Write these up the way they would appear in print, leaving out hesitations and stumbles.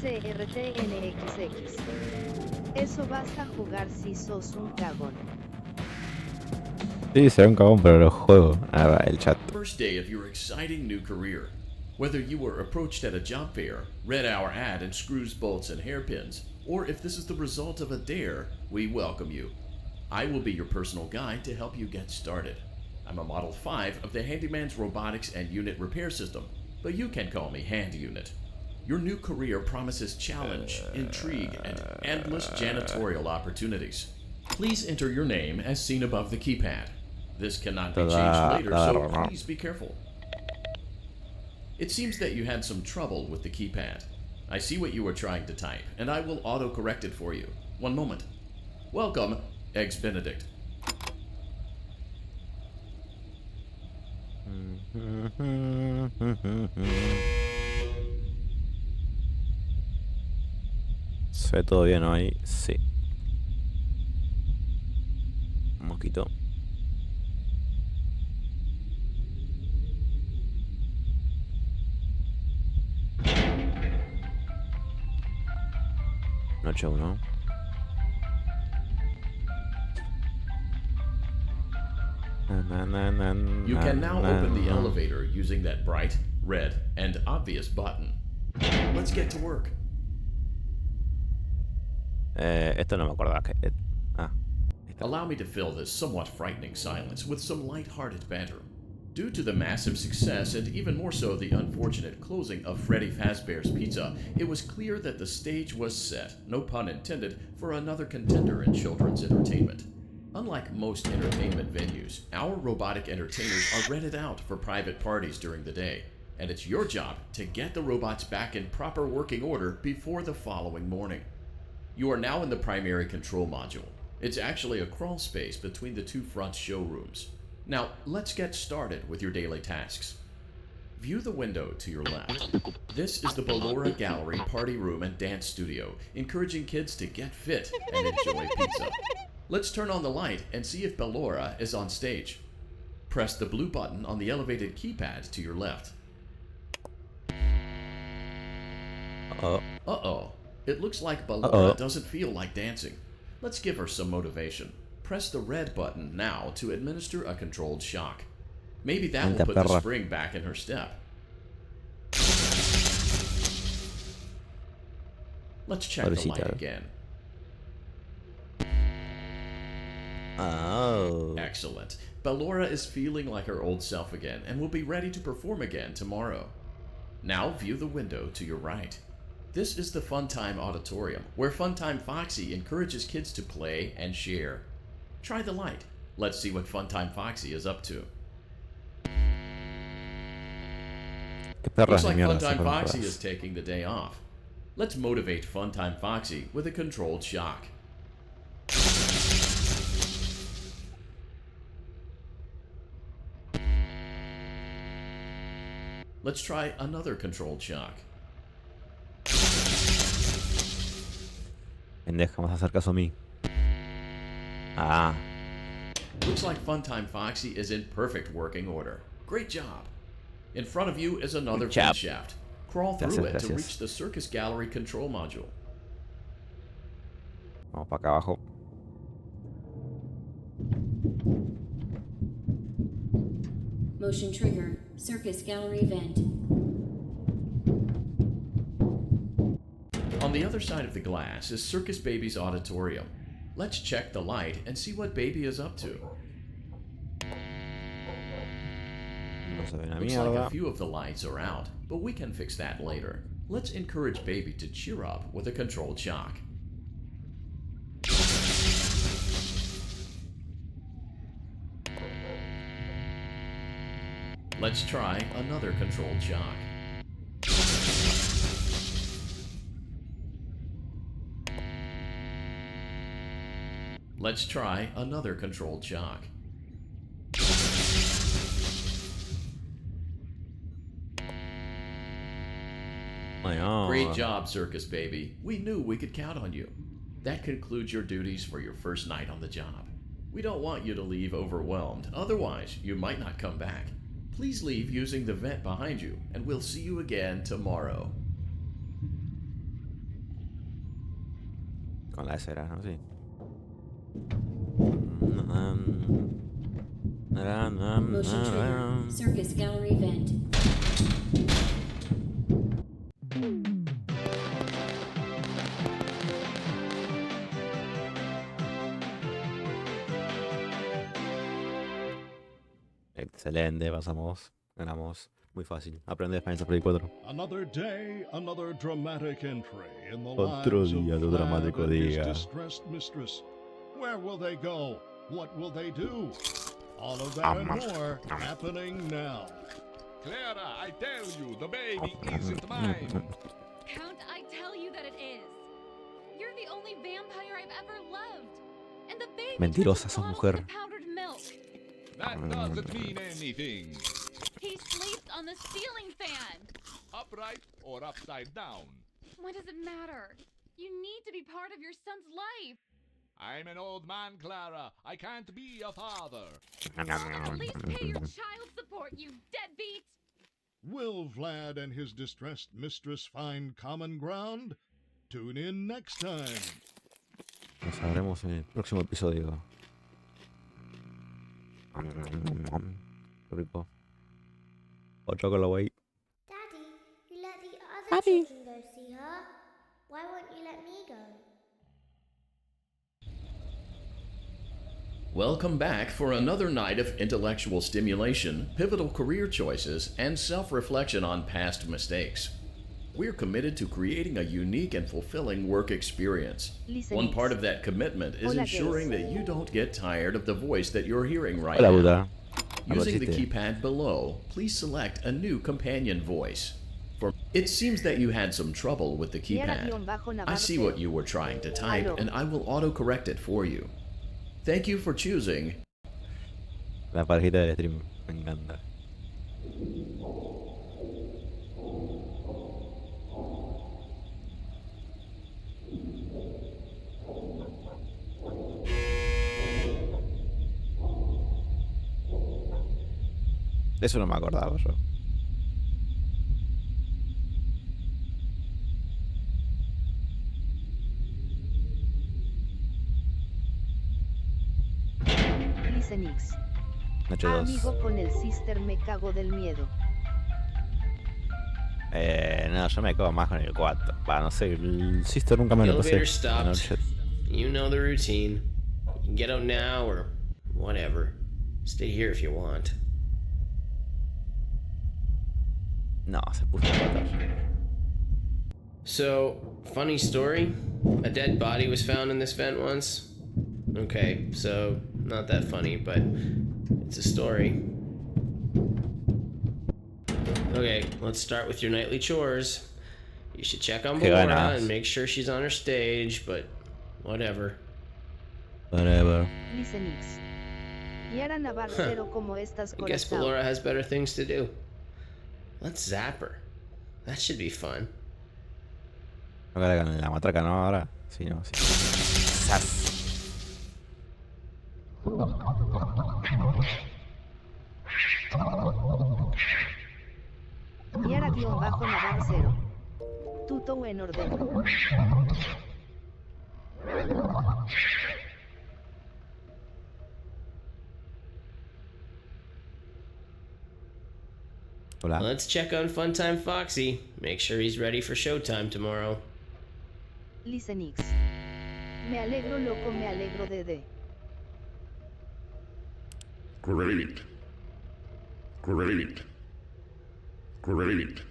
CRTNXX. Eso vas a jugar si sos un cagón. Sí, será un cagón, pero lo juego. Ah, va, el chat. First day of your exciting new career. Whether you were approached at a job fair, read our ad in screws, bolts, and hairpins, or if this is the result of a dare, we welcome you. I will be your personal guide to help you get started. I'm a Model 5 of the Handyman's Robotics and Unit Repair System, but you can call me Hand Unit. Your new career promises challenge, intrigue, and endless janitorial opportunities. Please enter your name as seen above the keypad. This cannot be changed later, so please be careful. It seems that you had some trouble with the keypad. I see what you were trying to type, and I will auto-correct it for you. One moment. Welcome, Eggs Benedict. Se ve todo bien ahí, sí. Un mosquito. Noche 1. You can now open the elevator using that bright, red, and obvious button. Let's get to work. Esto no me acordaba que... Allow me to fill this somewhat frightening silence with some light-hearted banter. Due to the massive success and even more so the unfortunate closing of Freddy Fazbear's Pizza, it was clear that the stage was set, no pun intended, for another contender in children's entertainment. Unlike most entertainment venues, our robotic entertainers are rented out for private parties during the day, and it's your job to get the robots back in proper working order before the following morning. You are now in the primary control module. It's actually a crawl space between the two front showrooms. Now, let's get started with your daily tasks. View the window to your left. This is the Ballora Gallery Party Room and Dance Studio, encouraging kids to get fit and enjoy pizza. Let's turn on the light and see if Ballora is on stage. Press the blue button on the elevated keypad to your left. Uh-oh. It looks like Ballora doesn't feel like dancing. Let's give her some motivation. Press the red button now to administer a controlled shock. Maybe that will put the spring back in her step. Let's check the light again. Oh. Excellent. Ballora is feeling like her old self again and will be ready to perform again tomorrow. Now view the window to your right. This is the Funtime Auditorium, where Funtime Foxy encourages kids to play and share. Try the light. Let's see what Funtime Foxy is up to. Looks like Funtime Foxy is taking the day off. Let's motivate Funtime Foxy with a controlled shock. Let's try another controlled shock. Pendeja, vas a hacer caso a mí. Ah. Looks like Funtime Foxy is in perfect working order. Great job. In front of you is another pin shaft. Crawl through it to reach the Circus Gallery control module. Vamos para acá abajo. Motion trigger. Circus Gallery vent. On the other side of the glass is Circus Baby's auditorium. Let's check the light and see what Baby is up to. Looks like a few of the lights are out, but we can fix that later. Let's encourage Baby to cheer up with a controlled shock. Let's try another controlled shock. Let's try another controlled shock. Great job, Circus Baby. We knew we could count on you. That concludes your duties for your first night on the job. We don't want you to leave overwhelmed, otherwise you might not come back. Please leave using the vent behind you, and we'll see you again tomorrow. Con la S era, ¿no? Sí. Motion trigger. Circus gallery vent. Excelente, pasamos. Ganamos. Muy fácil. Aprende Final Fantasy 4. Another day, another dramatic entry in the Otro lives of día, otro Vlad dramático and his día. distressed mistress. Where will they go? What will they do? All of that and more happening now. Clara, I tell you, the baby isn't mine. Count, I tell you that it is. You're the only vampire I've ever loved. And the baby Mentirosa touches sos, bottles mujer. of powdered milk. That doesn't mean anything. He sleeps on the ceiling fan. Upright or upside down. What does it matter? You need to be part of your son's life. I'm an old man, Clara. I can't be a father. At least pay your child support, you deadbeat. Will Vlad and his distressed mistress find common ground? Tune in next time. Lo sabremos en el próximo episodio. Qué rico. Otro con la wey. Daddy, you let the other children go see her. Why won't you let me go? Welcome back for another night of intellectual stimulation, pivotal career choices, and self-reflection on past mistakes. We're committed to creating a unique and fulfilling work experience. One part of that commitment is ensuring that you don't get tired of the voice that you're hearing right Hola, now. puta. Using the Apareciste. keypad below, please select a new companion voice. It seems that you had some trouble with the keypad. I see what you were trying to type, and I will autocorrect it for you. Thank you for choosing. La parejita del stream. Me encanta. Eso no me acordaba yo. Licenix. Noche 2. Amigo con el sister me cago del miedo. No, yo me cago más con el 4. Va, no sé, el Sister nunca me The lo pasé. elevator stopped. Noche. You know the routine. You can get out now or whatever. Stay here if you want. No, se puso a patar. So, funny story. A dead body was found in this vent once. Okay, so not that funny, but it's a story. Okay, let's start with your nightly chores. You should check on Qué Ballora ganas. and make sure she's on her stage, but whatever. Whatever. Licenix. Y ahora Navarcero como estas I guess corazón. Ballora has better things to do. Let's zap her. That should be fun. No cara con la matraca, ¿no? Ahora. Sí, no, sí. Zap. Y ahora guión bajo Navarcero. Tuto en orden. Hola. Let's check on Funtime Foxy. Make sure he's ready for showtime tomorrow. Licenix. Me alegro loco, me alegro de. Great. Great. Great.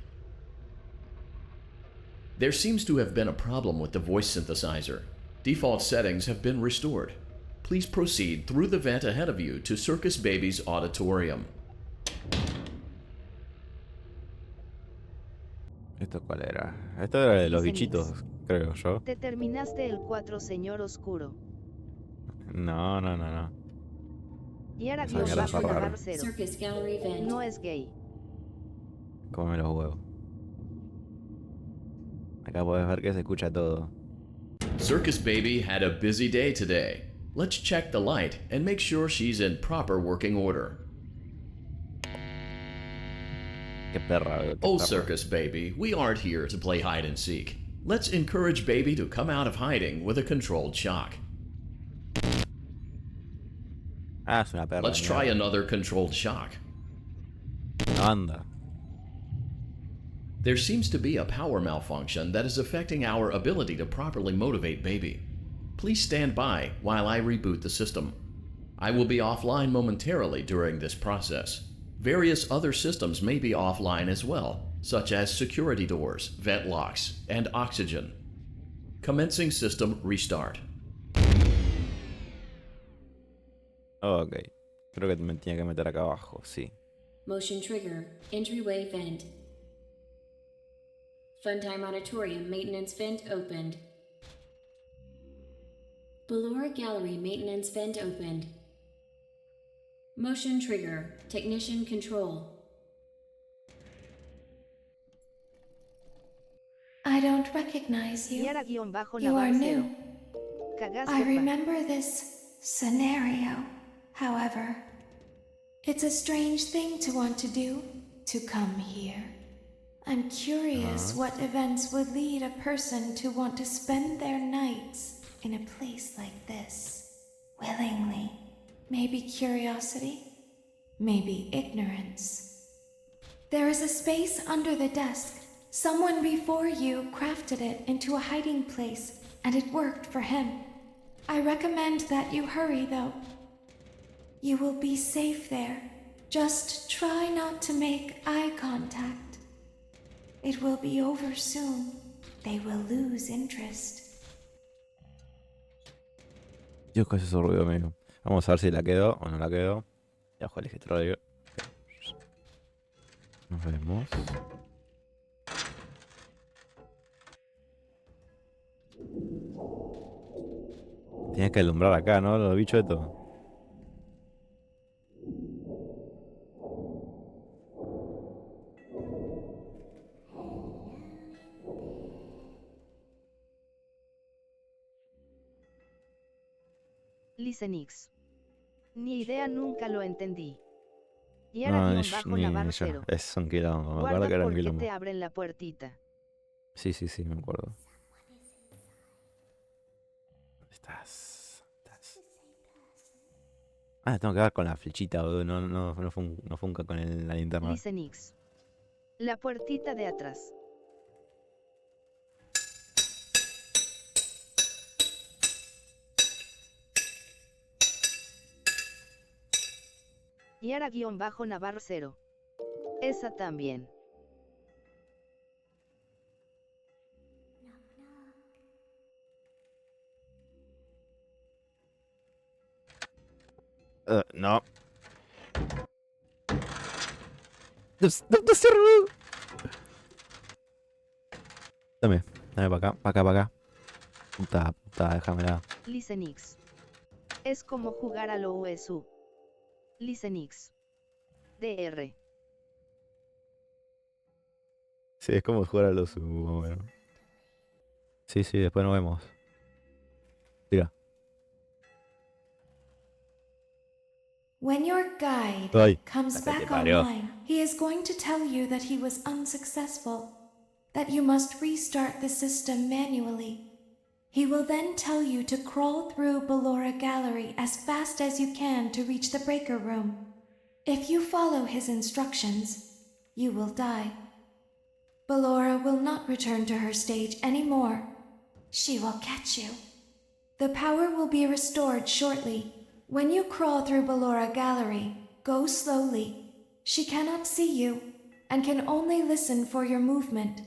There seems to have been a problem with the voice synthesizer. Default settings have been restored. Please proceed through the vent ahead of you to Circus Baby's auditorium. ¿Esto cuál era? Esto era de los Licenix. bichitos, creo yo. Te terminaste el 4, señor oscuro. No. Y ahora Esa guión mierda bajo está rara. Navarcero. Circus gallery vent. No es gay. Cómeme los huevos. Acá podés ver que se escucha todo. Circus Baby had a busy day today. Let's check the light and make sure she's in proper working order. Qué perra, qué Oh, perra. Circus Baby, we aren't here to play hide and seek. Let's encourage baby to come out of hiding with a controlled shock. Ah, es una perra. Let's try another controlled shock. Anda. There seems to be a power malfunction that is affecting our ability to properly motivate baby. Please stand by while I reboot the system. I will be offline momentarily during this process. Various other systems may be offline as well, such as security doors, vent locks, and oxygen. Commencing system restart. Ok. Creo que me tenía que meter acá abajo, sí. Motion trigger, entryway vent. Funtime Auditorium maintenance vent opened. Ballora Gallery maintenance vent opened. Motion trigger, technician control. I don't recognize you. Yara-Navar You are 0. new. Cagás I de pa- remember this scenario, however. It's a strange thing to want to do, to come here. I'm curious what events would lead a person to want to spend their nights in a place like this, willingly. Maybe curiosity, maybe ignorance. There is a space under the desk. Someone before you crafted it into a hiding place, and it worked for him. I recommend that you hurry, though. You will be safe there. Just try not to make eye contact. It will be over soon. They will lose interest. Dios, ¿qué es ese ruido, amigo? Vamos a ver si la quedo o no la quedo. Ya ojo el escritorio. Nos vemos. Tienes que alumbrar acá, ¿no? Los bichos de todo. Listenix. Ni idea, nunca lo entendí. No, Yara-Navar ni 0. yo. Es un quilombo. Me acuerdo Guarda que era un porque quilombo. te abren la puertita. Sí, me acuerdo. ¿Dónde estás? Ah, tengo que ver con la flechita, boludo. No funca con la linterna. Listenix. La puertita de atrás. Yara-Navar 0. Esa también. No. No cierro. Dame para acá. Puta, déjamela. Listenix. Es como jugar a lo USU. Listenix. DR. Sí, es como jugar a los bueno. Sí, después nos vemos. Mira. When your guide Ay, comes hasta te back parió. online, he is going to tell you that he was unsuccessful, that you must restart the system manually. He will then tell you to crawl through Ballora Gallery as fast as you can to reach the breaker room. If you follow his instructions, you will die. Ballora will not return to her stage anymore. She will catch you. The power will be restored shortly. When you crawl through Ballora Gallery, go slowly. She cannot see you and can only listen for your movement.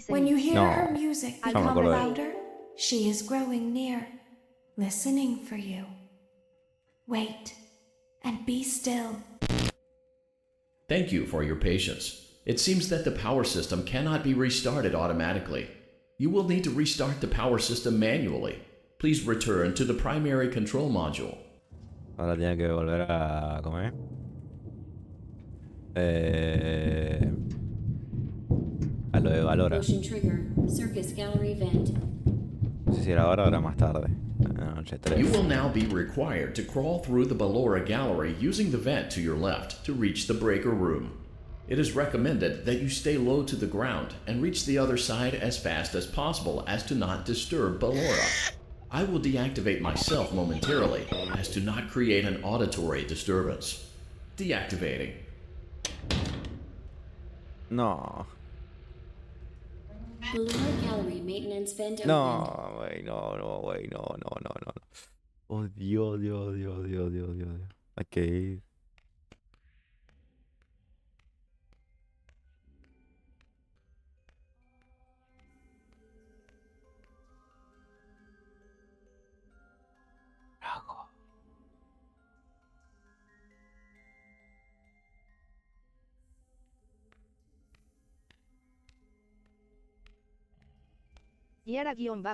When you hear No, her music no me become acuerdo de- louder, she is growing near, listening for you. Wait and be still. Thank you for your patience. It seems that the power system cannot be restarted automatically. You will need to restart the power system manually. Please return to the primary control module. Ahora tiene que volver a comer. A lo de Valora. Motion trigger, circus gallery vent. No sé si era ahora o era más tarde. Noche 3. You will now be required to crawl through the Ballora Gallery using the vent to your left to reach the breaker room. It is recommended that you stay low to the ground and reach the other side as fast as possible as to not disturb Ballora. I will deactivate myself momentarily as to not create an auditory disturbance. Deactivating. No. Ballora gallery maintenance vent open. No, güey, no, güey, no. Oh, Dios. Hay que ir.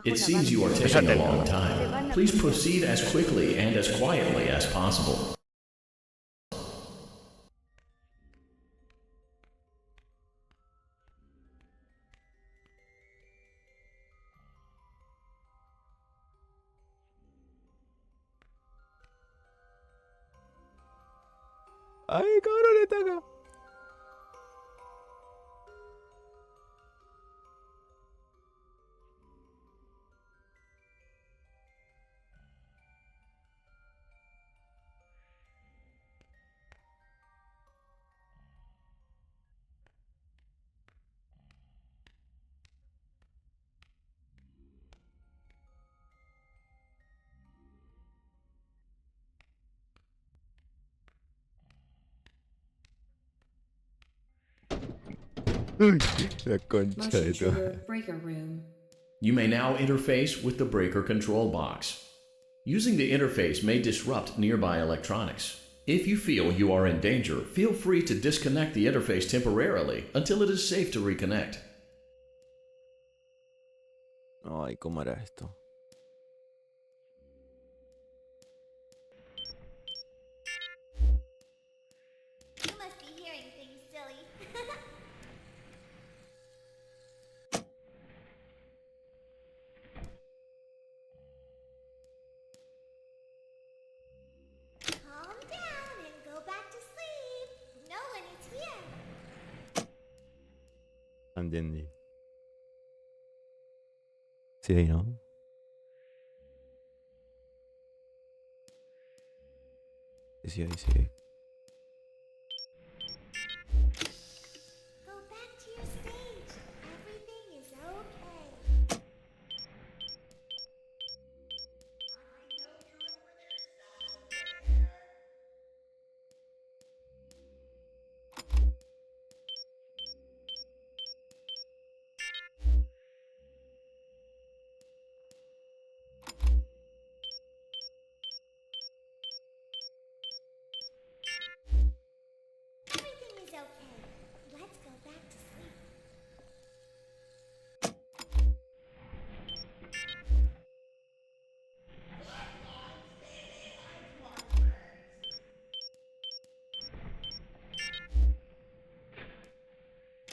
It seems you are taking a long time. Please proceed as quickly and as quietly as possible. Ay, cabrón, está acá. Uy, la concha de Motion tu. trigger breaker room. You may now interface with the breaker control box. Using the interface may disrupt nearby electronics. If you feel you are in danger, feel free to disconnect the interface temporarily until it is safe to reconnect. Ay, ¿cómo era esto? You must be hearing things, silly. Calm down and go back to sleep. No one is here. Entendí. Sí, ¿no? Sí, ahí sí. Go back to your stage. Everything is okay. Everything is okay. Let's go back to sleep.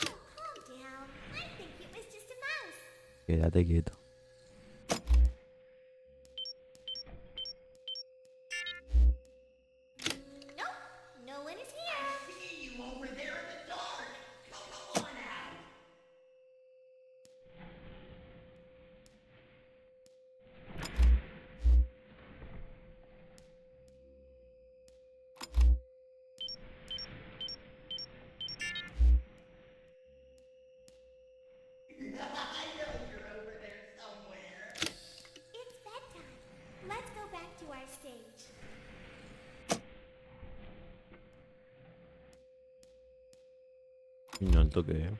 Oh, calm down. I think it was just a mouse. Quédate quieto. Nope, no one is here. I see you over there in the dark. Come on out. I know you're over there somewhere. It's bedtime. Let's go back to our stage. Y no el toque, ¿eh?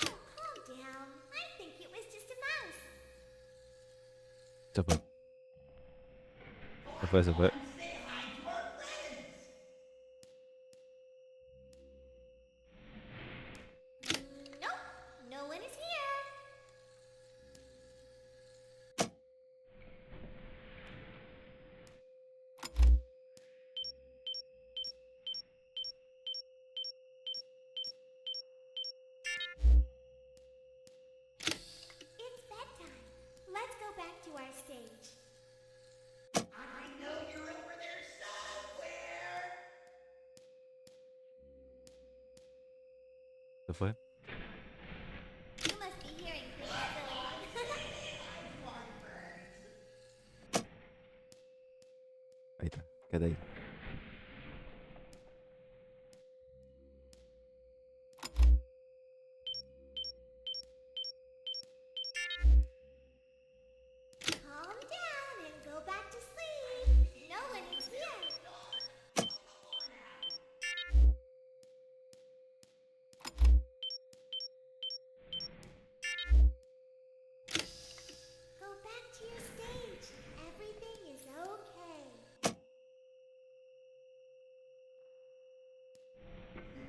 Oh, calm down. I think it was just a mouse. Se fue. Se fue. Say hi to our friends. Nope, no one is here. ¿Se fue? You must be hearing things, silly. Ahí está. Quédate ahí. Calm down and go back to sleep. No one is here. Go back to your stage. Everything is okay.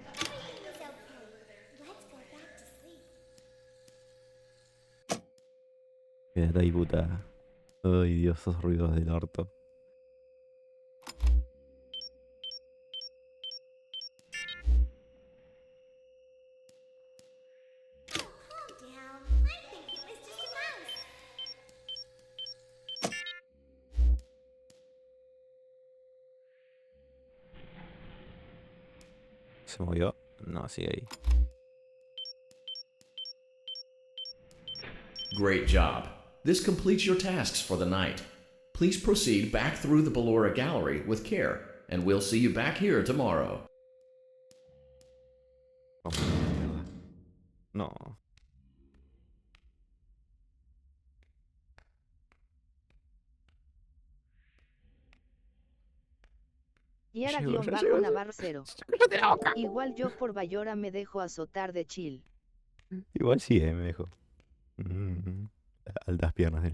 Everything is okay. Let's go back to sleep. Quédate ahí, puta. Ay, Dios, esos ruidos del orto. Oh, calm down. I think it was just a mouse. ¿Se movió? No, sigue ahí. Great job. This completes your tasks for the night. Please proceed back through the Ballora Gallery with care, and we'll see you back here tomorrow. Vamos a la mierda. No. Yara Llego, ya bajo llego. Navarro 0. Igual yo por Bayora me dejo azotar de chill. Igual sí, me dejó. Altas piernas,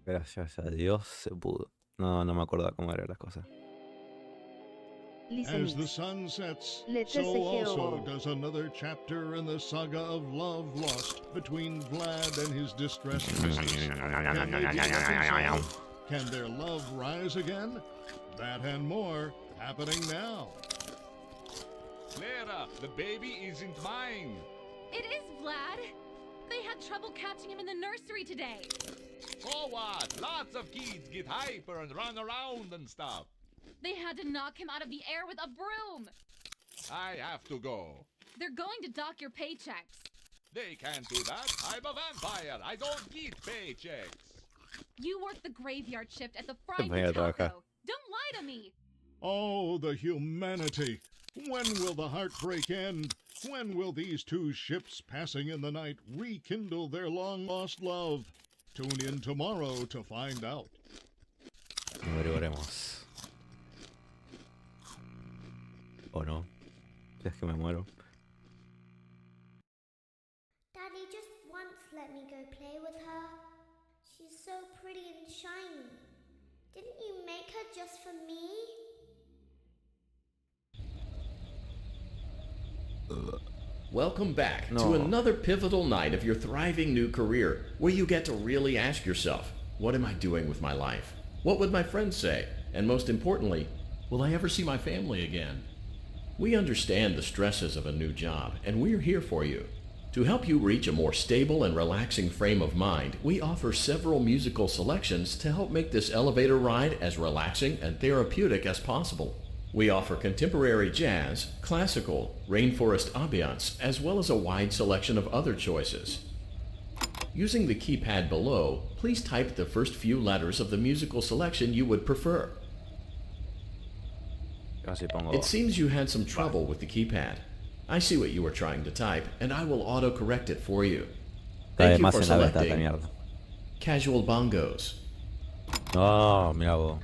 Gracias a Dios se pudo. No, no me acuerdo cómo eran las cosas. Listen, As the sun sets, Let so us say also hello. does another chapter in the saga of love lost between Vlad and his distressed missus. Can they be reconciled? Can their love rise again? That and more happening now. Clara, the baby isn't mine. It is Vlad. They had trouble catching him in the nursery today. So what? Lots of kids get hyper and run around and stuff. They had to knock him out of the air with a broom. I have to go. They're going to dock your paychecks. They can't do that. I'm a vampire. I don't get paychecks. You work the graveyard shift at the Fried Venga, Taco. trabaja. Don't lie to me. Oh, the humanity! When will the heartbreak end? When will these two ships passing in the night rekindle their long-lost love? Tune in tomorrow to find out. Averiguaremos. ¿O no? Si es que me muero. Daddy just once let me go play with her. She's so pretty and shiny. Didn't you make her just for me? Welcome back No. to another pivotal night of your thriving new career, where you get to really ask yourself, what am I doing with my life? What would my friends say? And most importantly, will I ever see my family again? We understand the stresses of a new job, and we're here for you. To help you reach a more stable and relaxing frame of mind, we offer several musical selections to help make this elevator ride as relaxing and therapeutic as possible. We offer contemporary jazz, classical, rainforest ambiance, as well as a wide selection of other choices. Using the keypad below, please type the first few letters of the musical selection you would prefer. Casi pongo. It seems you had some trouble with the keypad. I see what you were trying to type, and I will auto-correct it for you. Thank you Además for en la beta esta selecting mierda. Casual Bongos. No, mira vos.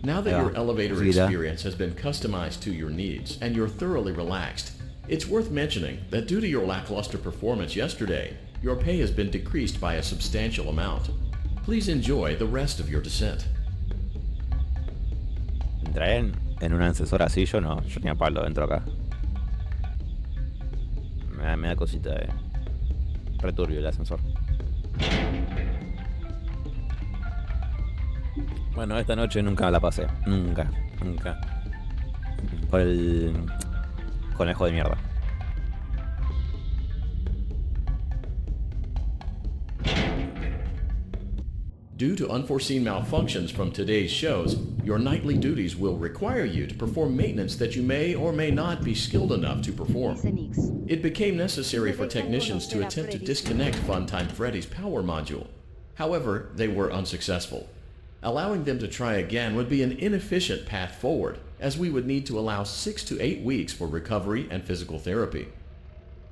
Now that Yeah. your elevator Musiquita. experience has been customized to your needs and you're thoroughly relaxed, it's worth mentioning that due to your lackluster performance yesterday, your pay has been decreased by a substantial amount. Please enjoy the rest of your descent. Entré en un ascensor así, yo no. Yo ni a palo entro acá. Me da cosita de... Returbio el ascensor. Bueno, esta noche nunca la pasé. Nunca. Por el conejo de mierda. Due to unforeseen malfunctions from today's shows, your nightly duties will require you to perform maintenance that you may or may not be skilled enough to perform. It became necessary for technicians to attempt to disconnect Funtime Freddy's power module. However, they were unsuccessful. Allowing them to try again would be an inefficient path forward, as we would need to allow 6 to 8 weeks for recovery and physical therapy.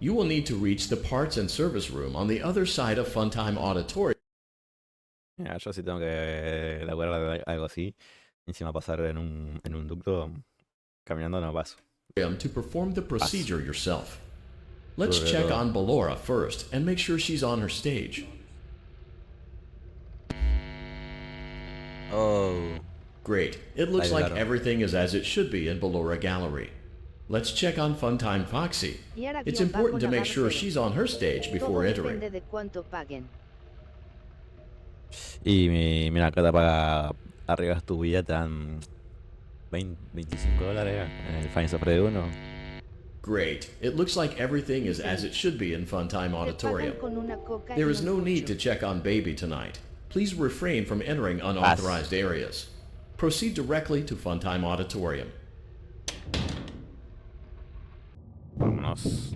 You will need to reach the parts and service room on the other side of Funtime Auditorium. Mira, yo sí tengo que elaborar algo así. Encima pasar en un ducto. Caminando no paso. To perform the procedure yourself. Let's check on Ballora first and make sure she's on her stage. Oh. Great. It looks like everything is as it should be in Ballora Gallery. Let's check on Funtime Foxy. It's important to make sure she's on her stage before entering. Y mira, acá te paga arriba tu billete, te dan $25 en el Fines of Freddy 1. Great. It looks like everything is as it should be in Funtime Auditorium. There is no need to check on Baby tonight. Please refrain from entering unauthorized areas. Proceed directly to Funtime Auditorium. Vámonos.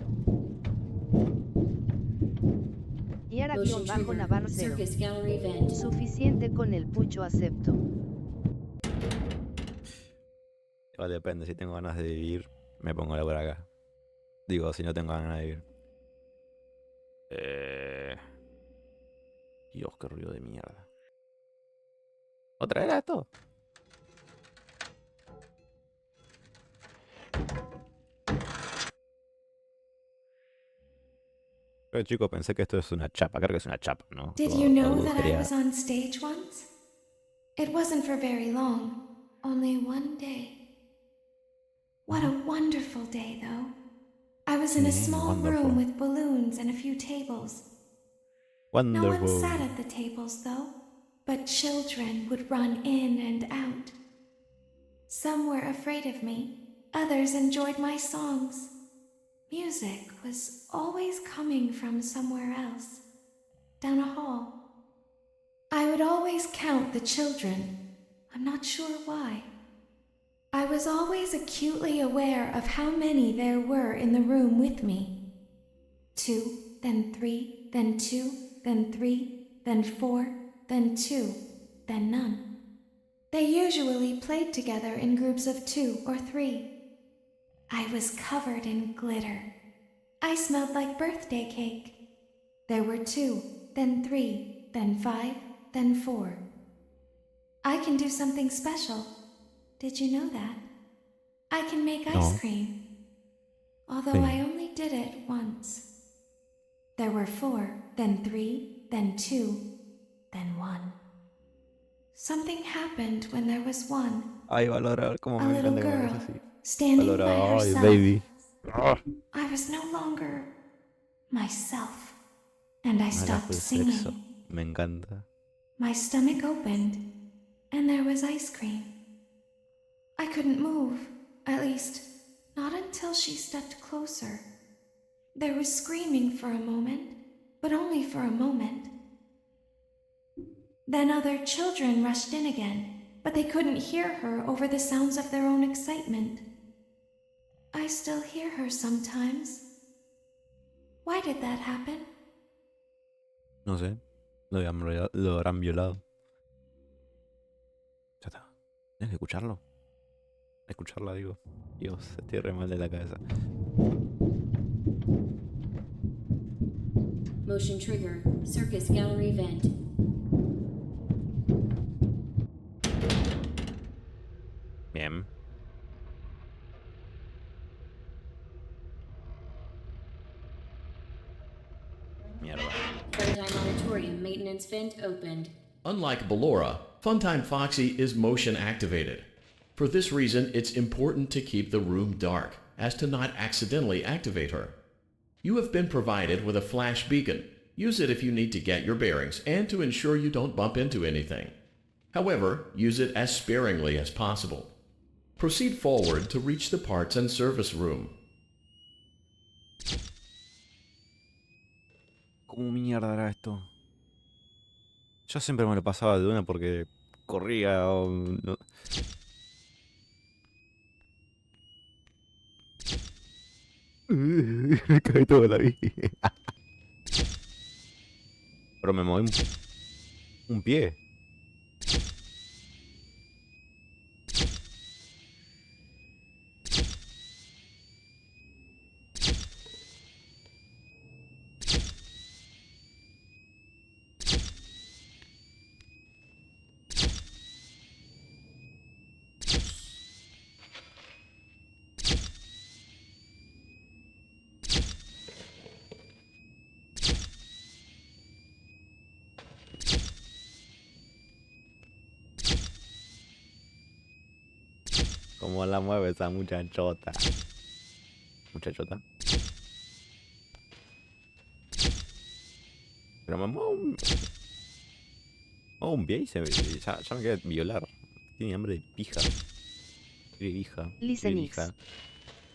Yara-Navarro 0. Circus Gallery Vent. Suficiente con el pucho acepto. Igual depende, si tengo ganas de vivir, me pongo a laburar acá. Digo, si no tengo ganas de vivir. Dios, qué ruido de mierda. ¿Otra vez esto? Pero chico, pensé que esto es una chapa. Creo que es una chapa, ¿no? Did you know that I was on stage once? It wasn't for very long. Only one day. What a wonderful day, though. I was in a small room with balloons and a few tables. Wonderful. No one sat at the tables, though, but children would run in and out. Some were afraid of me. Others enjoyed my songs. Music was always coming from somewhere else, down a hall. I would always count the children. I'm not sure why. I was always acutely aware of how many there were in the room with me. 2, then 3, then 2, then 3, then 4, then 2, then none. They usually played together in groups of 2 or 3. I was covered in glitter. I smelled like birthday cake. There were 2, then 3, then 5, then 4. I can do something special. Did you know that? I can make ice cream. Although I only did it once. There were 4, then 3, then 2, then 1. Something happened when there was 1. Ay, Valora, como A me little encanta que me girl hagas así. standing Valora, by ay, herself. baby. I was no longer myself, and I Ahora stopped fue singing. sexo. Me encanta. My stomach opened, and there was ice cream. I couldn't move, at least, not until she stepped closer. There was screaming for a moment, but only for a moment. Then other children rushed in again, but they couldn't hear her over the sounds of their own excitement. I still hear her sometimes. Why did that happen? No sé. Lo habrán violado. Ya está. Tienes que escucharlo. Escucharla, digo. Dios, estoy re mal de la cabeza. Motion trigger. Circus Gallery Vent. Bien. Mierda. Funtime Auditorium maintenance vent opened. Unlike Ballora, Funtime Foxy is motion activated. For this reason, it's important to keep the room dark, as to not accidentally activate her. You have been provided with a flash beacon. Use it if you need to get your bearings and to ensure you don't bump into anything. However, use it as sparingly as possible. Proceed forward to reach the parts and service room. ¿Cómo mierda era esto? Yo siempre me lo pasaba de una porque corría o... no. Me caí toda la vida. Pero me moví un pie. ¿Cómo la mueve esa muchachota? Muchachota. Pero me muevo un pie y ya me quiere violar. Tiene hambre de pija. Quiere hija. Listenix.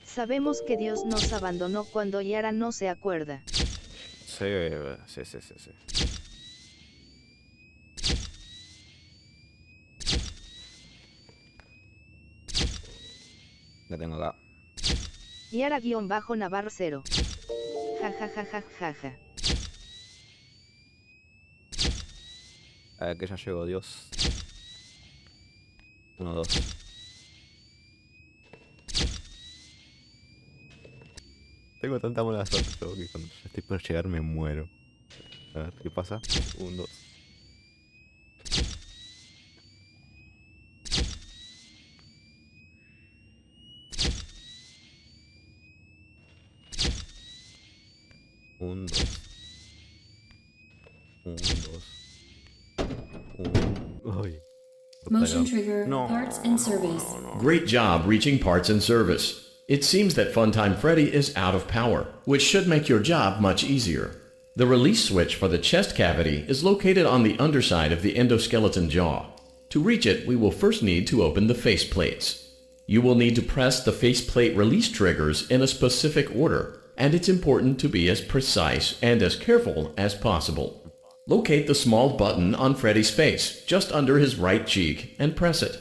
Sabemos que Dios nos abandonó cuando Yara no se acuerda. Sí. La tengo acá. Yara-Navar 0. Ja ja ja ja ja ja. A ver que ya llegó, Dios. 1, 2. Tengo tanta mala suerte yo que cuando ya estoy por llegar me muero. A ver, ¿qué pasa? 1, 2. Un, dos. Un, dos. Ay. Motion trigger, No. parts and service. Great job reaching parts and service. It seems that Funtime Freddy is out of power, which should make your job much easier. The release switch for the chest cavity is located on the underside of the endoskeleton jaw. To reach it, we will first need to open the face plates. You will need to press the faceplate release triggers in a specific order, and it's important to be as precise and as careful as possible. Locate the small button on Freddy's face, just under his right cheek, and press it.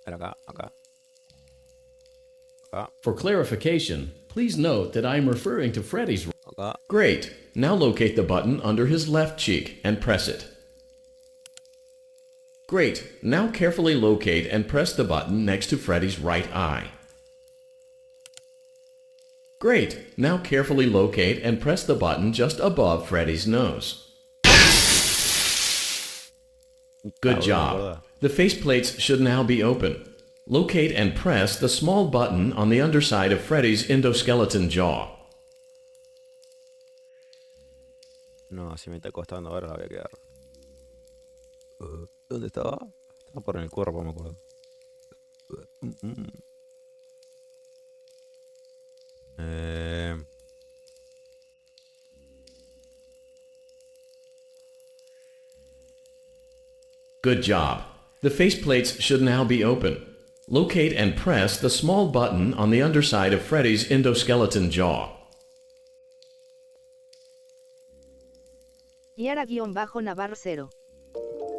Acá. For clarification, please note that I am referring to Freddy's... Acá. Great. Now locate the button under his left cheek and press it. Great. Now carefully locate and press the button next to Freddy's right eye. Great. Now carefully locate and press the button just above Freddy's nose. Good job. The faceplates should now be open. Locate and press the small button on the underside of Freddy's endoskeleton jaw. No, si me está costando ahora la voy a quedar. ¿Dónde estaba? Estaba por el cuerpo, me acuerdo. Good job. The faceplates should now be open. Locate and press the small button on the underside of Freddy's endoskeleton jaw. Yara-Navar 0.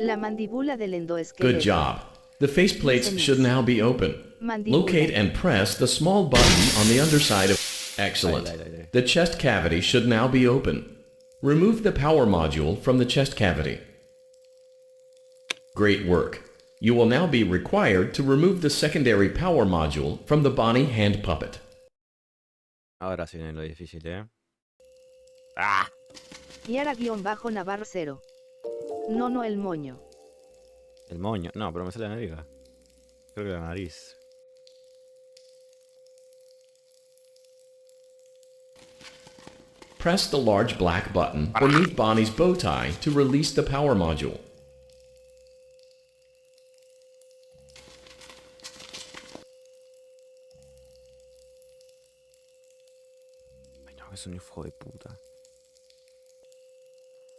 La mandíbula del endoesqueleto. Good job. The faceplates should now be open. Locate and press the small button on the underside of... Excellent. The chest cavity should now be open. Remove the power module from the chest cavity. Great work. You will now be required to remove the secondary power module from the Bonnie hand puppet. Ahora sí viene lo difícil, Yara-Navar 0. No, el moño. El moño. No, pero me sale la nariz. Creo que la nariz. Press the large black button beneath Bonnie's bow tie to release the power module. Ay, no, es un hijo de puta.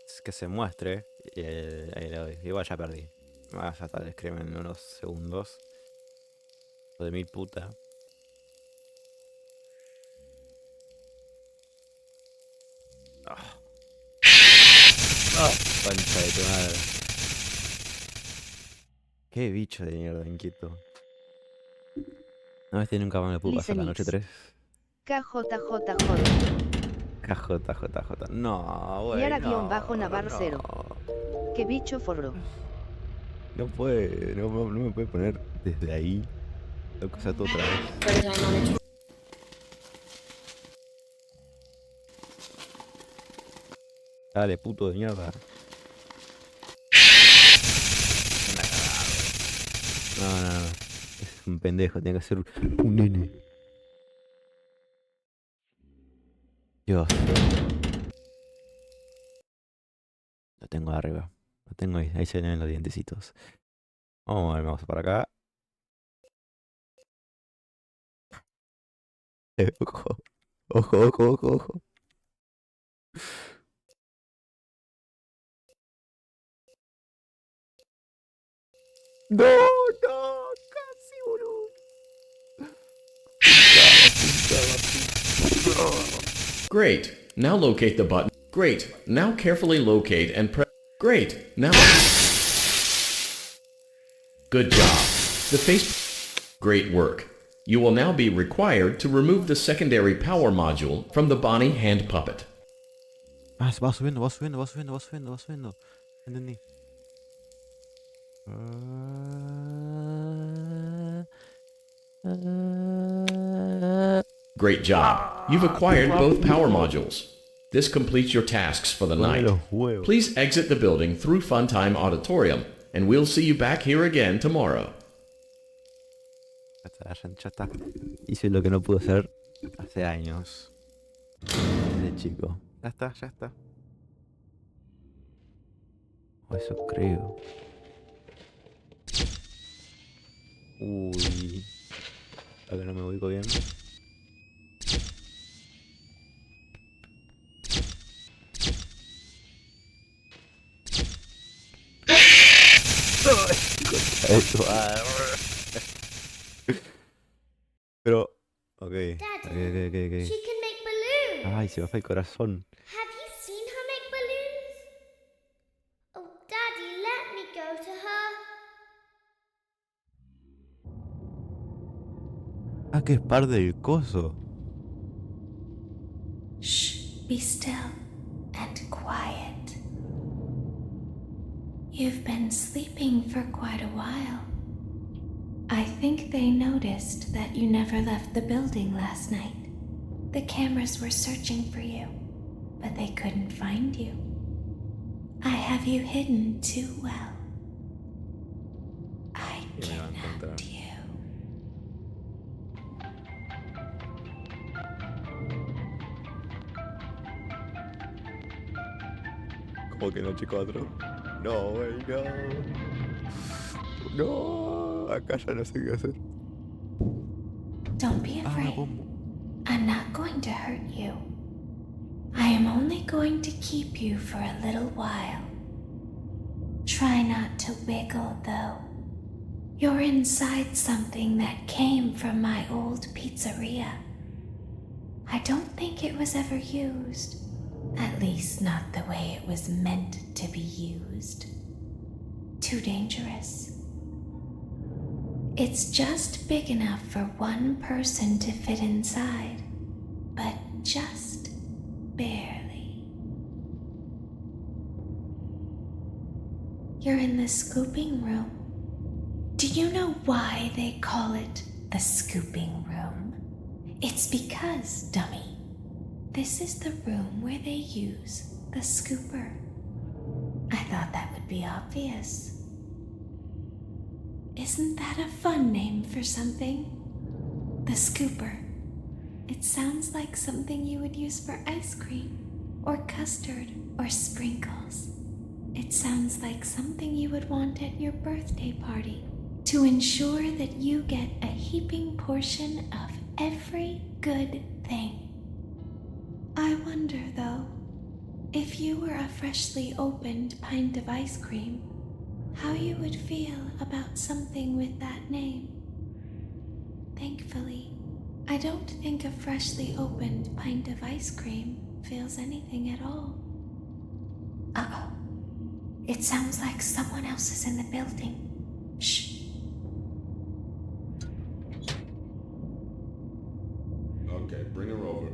Es que se muestre. Y ahí le doy. Igual ya perdí. Ya está el scream en unos segundos. Lo de mil puta. Concha de tu madre. Qué bicho de mierda, inquieto. No, nunca más me pudo pasar la noche Listenix. 3. KJJJ. KJJJ. No, güey. Yara-Navarro no. 0. Qué bicho forro. No puede, no me puede poner desde ahí. Lo que sea tú otra vez. First time on a Dale, puto de mierda. No. Es un pendejo, tiene que ser un nene. Dios. Lo tengo arriba. Lo tengo ahí. Ahí se ven los dientecitos. Vamos a ver, vamos para acá. Ojo. Ojo. No, casi, boludo. Great. Now locate the button. Great. Now carefully locate and press. Great. Now. Good job. The face. Great work. You will now be required to remove the secondary power module from the Bonnie hand puppet. Ah, va subiendo. Entendí. Great job. You've acquired both power modules. This completes your tasks for the night. Please exit the building through Funtime Auditorium, and we'll see you back here again tomorrow. Ya está. Hice lo que no pude hacer hace años. Desde chico. Ya está. O eso creo. Uy. A que no me ubico bien. Pero, ok. Daddy, she can make balloons. Ay, se me fue el corazón. Have you seen her make balloons? Oh, Daddy, let me go to her. Ah, que es parte del coso. Shh, be still and quiet. You've been sleeping for quite a while. I think they noticed that you never left the building last night. The cameras were searching for you, but they couldn't find you. I have you hidden too well. I kidnapped you. ¿Cómo que noche 4? No, güey, no. No, acá ya no sé qué hacer. Don't be afraid. I'm not going to hurt you. I am only going to keep you for a little while. Try not to wiggle, though. You're inside something that came from my old pizzeria. I don't think it was ever used. At least not the way it was meant to be used. Too dangerous. It's just big enough for one person to fit inside, but just barely. You're in the scooping room. Do you know why they call it the scooping room? It's because, dummy, this is the room where they use the scooper. I thought that would be obvious. Isn't that a fun name for something? The scooper. It sounds like something you would use for ice cream, or custard, or sprinkles. It sounds like something you would want at your birthday party to ensure that you get a heaping portion of every good thing. I wonder, though, if you were a freshly opened pint of ice cream, how you would feel about something with that name. Thankfully, I don't think a freshly opened pint of ice cream feels anything at all. Uh-oh. It sounds like someone else is in the building. Shh. Okay, bring her over.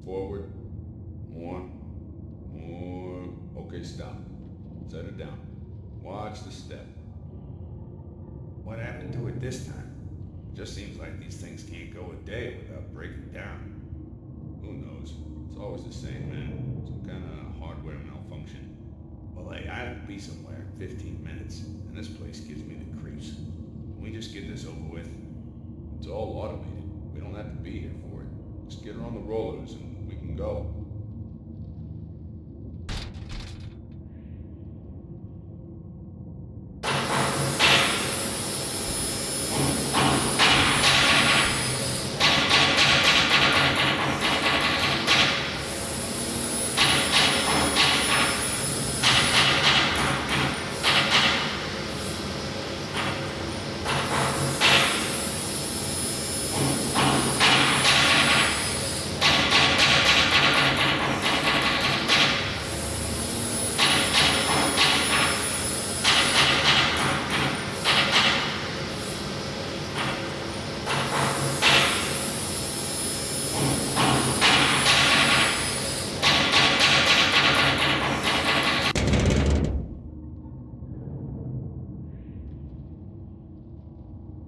Forward. More. Okay, stop. Set her down. Watch the step. What happened to it this time? Just seems like these things can't go a day without breaking down. Who knows? It's always the same, man. Some kind of hardware malfunction. Well, hey, I have to be somewhere in 15 minutes, and this place gives me the creeps. Can we just get this over with? It's all automated. We don't have to be here for it. Just get her on the rollers and we can go.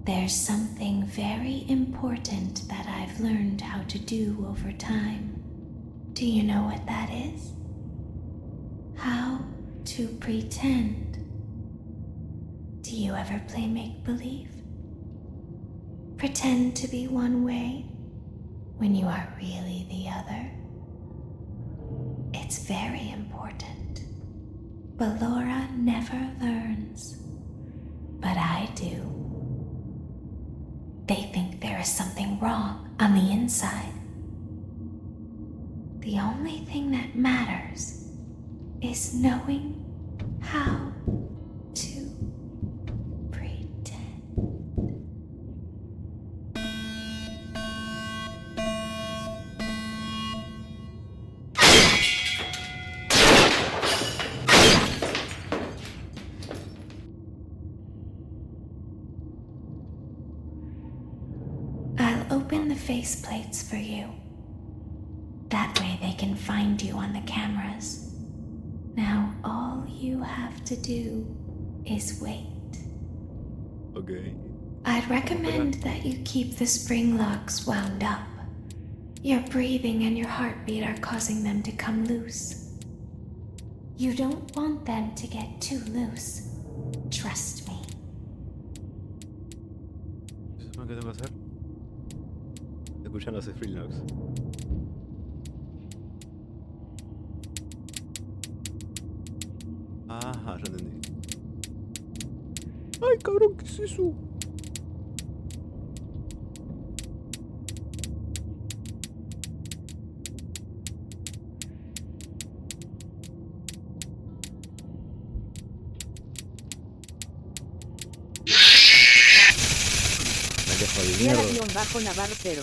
There's something very important that I've learned how to do over time. Do you know what that is? How to pretend. Do you ever play make-believe? Pretend to be one way when you are really the other. It's very important. But Laura never learns. But I do. They think there is something wrong on the inside. The only thing that matters is knowing how to pretend. I'll open the faceplates for you. That way they can find you on the cameras. Now all you have to do is wait. Okay. I'd recommend that you keep the spring locks wound up. Your breathing and your heartbeat are causing them to come loose. You don't want them to get too loose. Trust me. ¿Eso es lo que tengo que hacer? Escuchan los Freelocks. Ajá, ya entendí. ¡Ay, cabrón! ¿Qué es eso? Me dejo de mierda. Navar 0.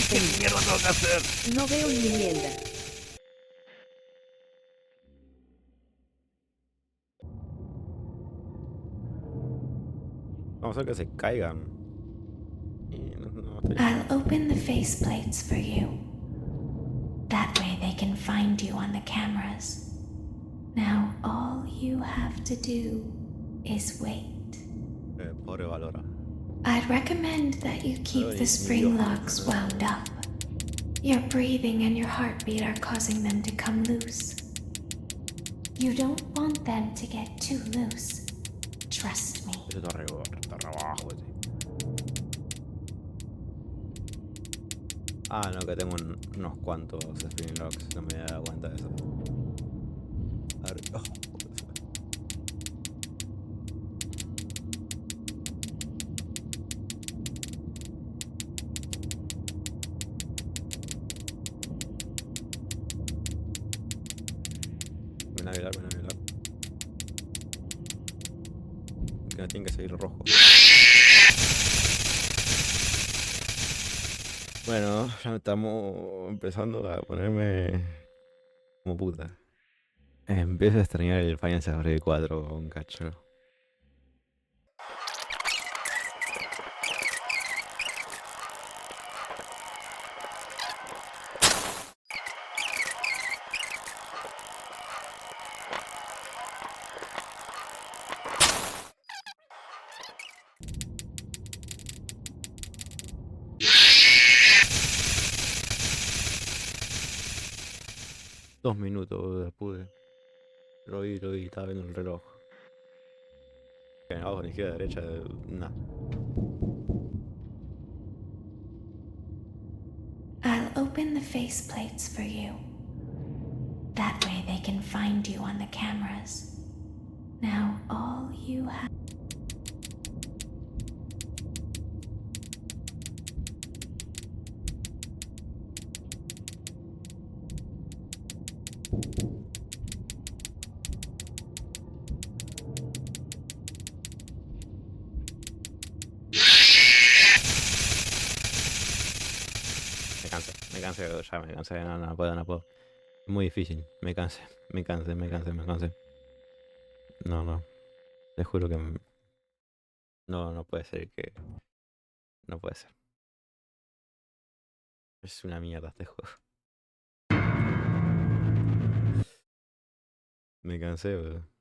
¿Qué mierda tengo que hacer? No veo ni mierda. Vamos a hacer que se caigan. Y no estoy... I'll open the faceplates for you. That way they can find you on the cameras. Now all you have to do is wait. Pobre Valora. I'd recommend that you keep the spring locks wound up. Your breathing and your heartbeat are causing them to come loose. You don't want them to get too loose. Trust me. Eso está abajo, ese. Ah, no, que tengo unos cuantos spring locks. No me había dado cuenta de eso. A ver. Oh. Ven a violar. no tiene que seguir rojo. Bueno, ya estamos empezando a ponerme como puta. Empiezo a extrañar el Final Fantasy 4 un cacho. Dos minutos pude. Lo vi, estaba viendo el reloj. Que en abajo, ni izquierda, derecha, nada. I'll open the faceplates for you. That way they can find you on the cameras. Now all you have... Me cansé, no puedo. Muy difícil, me cansé. No, te juro que no puede ser que... No puede ser. Es una mierda este juego. Me cansé, bro.